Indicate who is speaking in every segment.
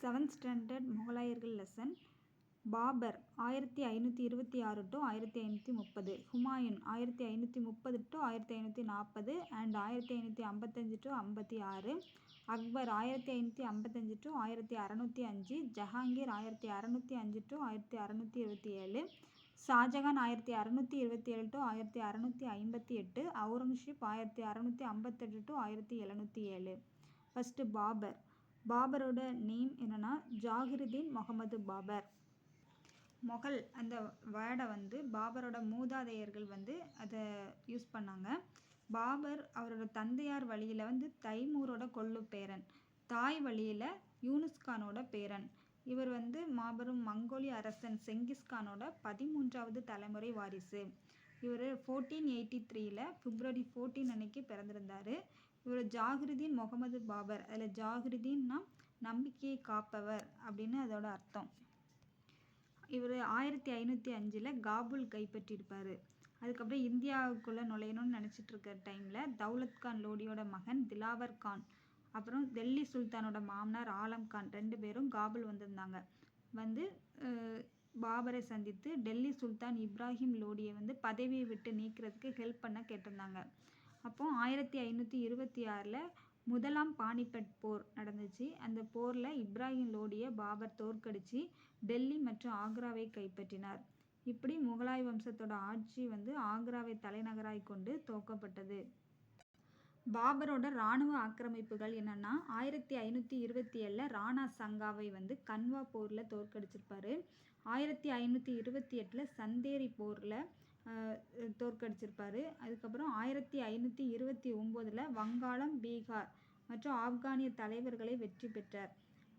Speaker 1: 7th standard முகலாயர்கள் lesson. Babar 1526 to 1530, Humayun 1530 to 1540 and 1555 to 56, Akbar 1555 to 1605, Jahangir 1605 to 1627, Shahjahan 1627 to 1658, Aurangzeb 1658 to 1707. First பாபரோட name என்னன்னா ஜாகிருதீன் முகமது பாபர். மொகல் அந்த வேர்டை வந்து பாபரோட மூதாதையர்கள் வந்து அதை யூஸ் பண்ணாங்க. பாபர் அவரோட தந்தையார் வழியில் வந்து தைமூரோட கொள்ளு பேரன், தாய் வழியில் யூனுஸ்கானோட பேரன். இவர் வந்து மாபெரும் மங்கோலிய அரசன் செங்கிஸ்கானோட 13வது தலைமுறை வாரிசு. இவர் 1483 பிப்ரவரி 14 அன்னைக்கு பிறந்திருந்தார். இவர் ஜாகிருதீன் முகமது பாபர், அதில் ஜாகிருதீன்னா நம்பிக்கையை காப்பவர் அப்படின்னு அதோட அர்த்தம். இவர் 1505 காபூல் கைப்பற்றியிருப்பார். அதுக்கப்புறம் இந்தியாவுக்குள்ளே நுழையணும்னு நினச்சிட்டு இருக்கிற டைமில் தௌலத் கான் லோடியோட மகன் திலாவர் கான், அப்புறம் டெல்லி சுல்தானோட மாமனார் ஆலம் கான் 2 பேரும் காபூல் வந்திருந்தாங்க. வந்து பாபரை சந்தித்து டெல்லி சுல்தான் இப்ராஹிம் லோடியை வந்து பதவியை விட்டு நீக்கிறதுக்கு ஹெல்ப் பண்ண கேட்டிருந்தாங்க. அப்போ 1526 முதலாம் பானிபட் போர் நடந்துச்சு. அந்த போரில் இப்ராஹிம் லோடியை பாபர் தோற்கடித்து டெல்லி மற்றும் ஆக்ராவை கைப்பற்றினார். இப்படி முகலாய வம்சத்தோட ஆட்சி வந்து ஆக்ராவை தலைநகராய் கொண்டு துவக்கப்பட்டது. பாபரோட இராணுவ ஆக்கிரமிப்புகள் என்னன்னா 1527 ராணா சங்காவை வந்து கன்வா போரில் தோற்கடிச்சிருப்பாரு. 1528 சந்தேரி போரில் தோற்கடிச்சிருப்பாரு. அதுக்கப்புறம் 1529 வங்காளம், பீகார் மற்றும் ஆப்கானிய தலைவர்களை வெற்றி பெற்றார்.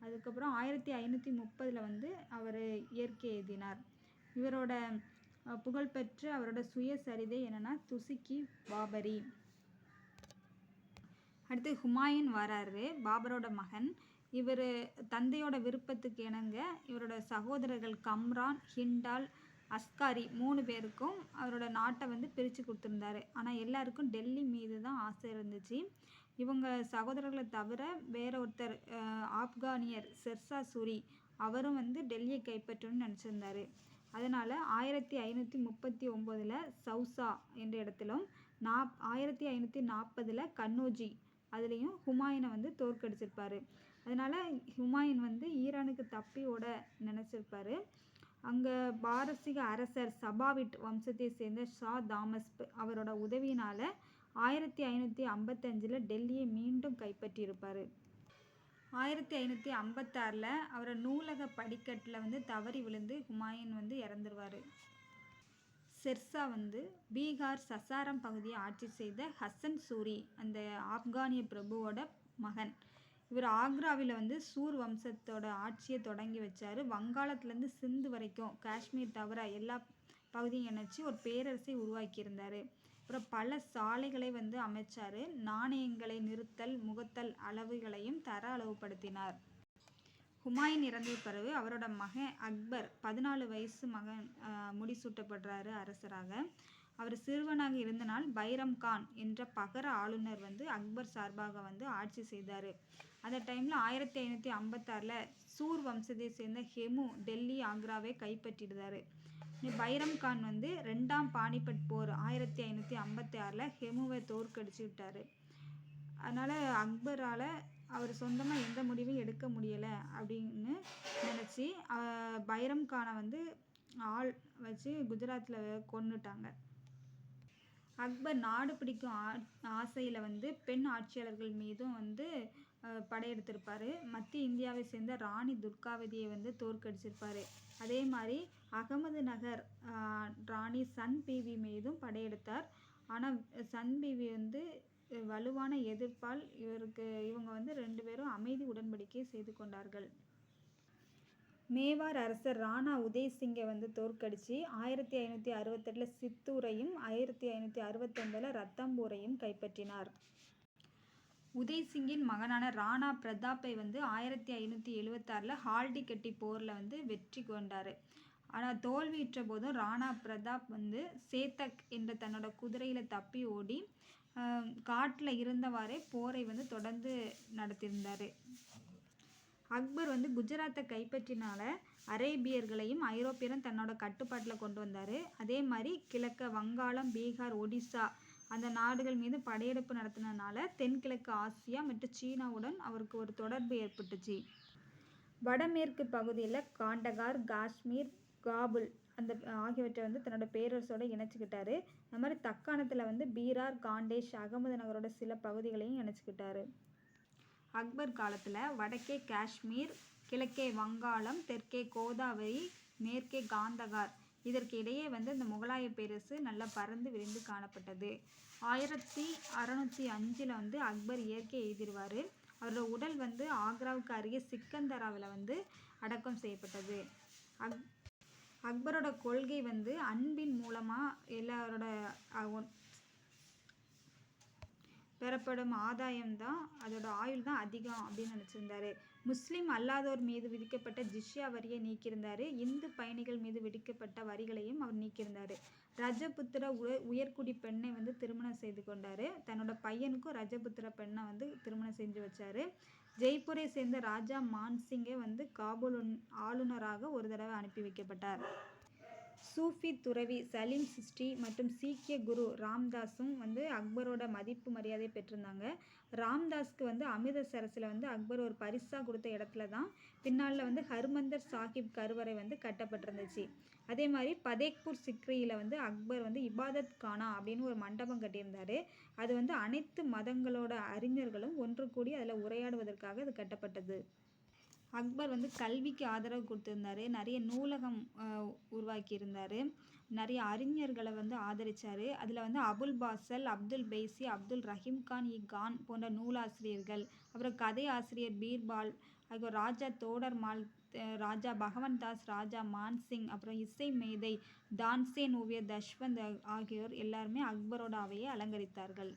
Speaker 1: அதுக்கப்புறம் 1530 வந்து அவர் இயற்கை எழுதினார். இவரோட புகழ்பெற்ற அவரோட சுயசரிதை என்னன்னா துசிக்கி பாபரி. அடுத்து ஹுமாயூன் வராரு, பாபரோட மகன். இவர் தந்தையோட விருப்பத்துக்கு இணங்க இவரோட சகோதரர்கள் கம்ரான், ஹிண்டால், அஸ்காரி 3 பேருக்கும் அவரோட நாட்டை வந்து பிரித்து கொடுத்துருந்தாரு. ஆனால் எல்லாருக்கும் டெல்லி மீது தான் ஆசை இருந்துச்சு. இவங்க சகோதரர்களை தவிர வேற ஒருத்தர் ஆப்கானியர் ஷெர்ஷா சூரி, அவரும் வந்து டெல்லியை கைப்பற்றணும்னு நினச்சிருந்தாரு. அதனால் 1539 சௌசா என்ற இடத்திலும் 1540 கன்னோஜி அதுலேயும் ஹுமாயூனை வந்து தோற்கடிச்சிருப்பாரு. அதனால் ஹுமாயூன் வந்து ஈரானுக்கு தப்பி ஓட நினச்சிருப்பாரு. அங்கே பாரசீக அரசர் சபாவிட் வம்சத்தை சேர்ந்த ஷா தாமஸ்ப் அவரோட உதவியினால் 1555 டெல்லியை மீண்டும் கைப்பற்றியிருப்பார். 1556 அவரை நூலக படிக்கட்டில் வந்து தவறி விழுந்து ஹுமாயூன் வந்து இறந்துருவார். ஷெர்ஷா வந்து பீகார் சசாரம் பகுதியை ஆட்சி செய்த ஹசன் சூரி அந்த ஆப்கானிய பிரபுவோட மகன். இவர் ஆக்ராவில் வந்து சூர் வம்சத்தோட ஆட்சியை தொடங்கி வச்சார். வங்காளத்துலேருந்து சிந்து வரைக்கும் காஷ்மீர் தவிர எல்லா பகுதியும் இணைச்சி ஒரு பேரரசை உருவாக்கியிருந்தார். அப்புறம் பல சாலைகளை வந்து அமைச்சார். நாணயங்களை நிறுத்தல், முகத்தல் அளவுகளையும் தர அளவுபடுத்தினார். ஹுமாயூன் இறந்த பிறகு அவரோட மகன் அக்பர் 14 வயசு மகன் முடிசூட்டப்படுறாரு அரசராக. அவர் சிறுவனாக இருந்தனால் பைரம் கான் என்ற பகர ஆளுநர் வந்து அக்பர் சார்பாக வந்து ஆட்சி செய்தார். அந்த டைமில் 1556 சூர் வம்சத்தை சேர்ந்த ஹெமு டெல்லி, ஆக்ராவை கைப்பற்றிடுறாரு. பைரம் கான் வந்து 2ஆம் பானிபட் போர் 1556 ஹெமுவை தோற்கடிச்சு விட்டார். அதனால் அக்பரால் அவர் சொந்தமாக எந்த முடிவும் எடுக்க முடியலை அப்படின்னு நினச்சி பைரம் கானை வந்து ஆள் வச்சு குஜராத்தில் கொன்னுட்டாங்க. அக்பர் நாடு பிடிக்கும் ஆசையில் வந்து பெண் ஆட்சியாளர்கள் மீதும் வந்து படையெடுத்திருப்பார். மத்திய இந்தியாவை சேர்ந்த ராணி துர்காவதியை வந்து தோற்கடிச்சிருப்பார். அதே மாதிரி அகமது நகர் ராணி சன் பிவி மீதும் படையெடுத்தார். ஆனால் சன் பிவி வந்து வலுவான எதிர்ப்பால் இவங்க வந்து 2 பேரும் அமைதி உடன்படிக்கை செய்து கொண்டார்கள். மேவார் அரசர் ராணா உதய் சிங்கை வந்து தோற்கடித்து 1568 சித்தூரையும் 1569 ரத்தம்பூரையும் கைப்பற்றினார். உதய் சிங்கின் மகனான ராணா பிரதாப்பை வந்து 1576 ஹால்டிகட்டி போரில் வந்து வெற்றி கொண்டார். ஆனால் தோல்வியுற்ற போதும் ராணா பிரதாப் வந்து சேத்தக் என்ற தன்னோட குதிரையில் தப்பி ஓடி காட்டில் இருந்தவாறே போரை வந்து தொடர்ந்து நடத்தியிருந்தார். அக்பர் வந்து குஜராத்தை கைப்பற்றினால அரேபியர்களையும் ஐரோப்பியரும் தன்னோட கட்டுப்பாட்டில் கொண்டு வந்தார். அதே மாதிரி கிழக்க வங்காளம், பீகார், ஒடிசா அந்த நாடுகள் மீது படையெடுப்பு நடத்தினால தென்கிழக்கு ஆசியா மற்றும் சீனாவுடன் அவருக்கு ஒரு தொடர்பு ஏற்பட்டுச்சு. வடமேற்கு பகுதியில் காண்டகார், காஷ்மீர், காபுல் அந்த ஆகியவற்றை வந்து தன்னோட பேரரசோட இணைச்சிக்கிட்டாரு. அது மாதிரி தக்காணத்தில் வந்து பீரார், காண்டேஷ், அகமது நகரோட சில பகுதிகளையும் இணைச்சிக்கிட்டாரு. அக்பர் காலத்தில் வடக்கே காஷ்மீர், கிழக்கே வங்காளம், தெற்கே கோதாவரி, மேற்கே காந்தகார் இதற்கு இடையே வந்து இந்த முகலாய பேரரசு நல்லா பறந்து விரிந்து காணப்பட்டது. 1605 வந்து அக்பர் இயற்கை எய்திருவார். அவரோட உடல் வந்து ஆக்ராவுக்கு அருகே சிக்கந்தராவில் வந்து அடக்கம் செய்யப்பட்டது. அக்பரோட கொள்கை வந்து அன்பின் மூலமாக எல்லாரோட பெறப்படும் ஆதாயம்தான், அதோட ஆயுள் தான் அதிகம் அப்படின்னு நினச்சிருந்தாரு. முஸ்லீம் அல்லாதோர் மீது விதிக்கப்பட்ட ஜிஸ்யா வரியை நீக்கியிருந்தார். இந்து பயணிகள் மீது விதிக்கப்பட்ட வரிகளையும் அவர் நீக்கியிருந்தார். ரஜபுத்திர உயர்குடி பெண்ணை வந்து திருமணம் செய்து கொண்டார். தன்னோட பையனுக்கும் ரஜபுத்திர பெண்ணை வந்து திருமணம் செஞ்சு வச்சார். ஜெய்ப்பூரை சேர்ந்த ராஜா மான்சிங்கை வந்து காபூல் ஆளுநராக ஒரு தடவை அனுப்பி வைக்கப்பட்டார். சூஃபி துறவி சலீம் சிஸ்டி மற்றும் சீக்கிய குரு ராம்தாஸும் வந்து அக்பரோட மதிப்பு மரியாதை பெற்றிருந்தாங்க. ராம்தாஸ்க்கு வந்து அமிர்தசரஸில் வந்து அக்பர் ஒரு பரிசாக கொடுத்த இடத்துல தான் பின்னால் வந்து ஹர்மந்தர் சாஹிப் கருவறை வந்து கட்டப்பட்டிருந்துச்சு. அதே மாதிரி பதேக்பூர் சிக்ரியில் வந்து அக்பர் வந்து இபாதத் கானா அப்படின்னு ஒரு மண்டபம் கட்டியிருந்தார். அது வந்து அனைத்து மதங்களோட அறிஞர்களும் ஒன்று கூடி அதில் உரையாடுவதற்காக அது கட்டப்பட்டது. அக்பர் வந்து கல்விக்கு ஆதரவு கொடுத்துருந்தாரு. நிறைய நூலகம் உருவாக்கியிருந்தார். நிறைய அறிஞர்களை வந்து ஆதரித்தார். அதில் வந்து அபுல் பாசல், அப்துல் பெய்சி, அப்துல் ரஹீம் கான் கான் போன்ற நூலாசிரியர்கள், அப்புறம் கதை ஆசிரியர் பீர்பால், அதுக்கு ராஜா தோடர்மால், ராஜா பகவன் தாஸ், ராஜா மான்சிங், அப்புறம் இசை மேதை தான்சேன் ஓவியர் தஷ்வந்த் ஆகியோர் எல்லாருமே அக்பரோட அவையை அலங்கரித்தார்கள்.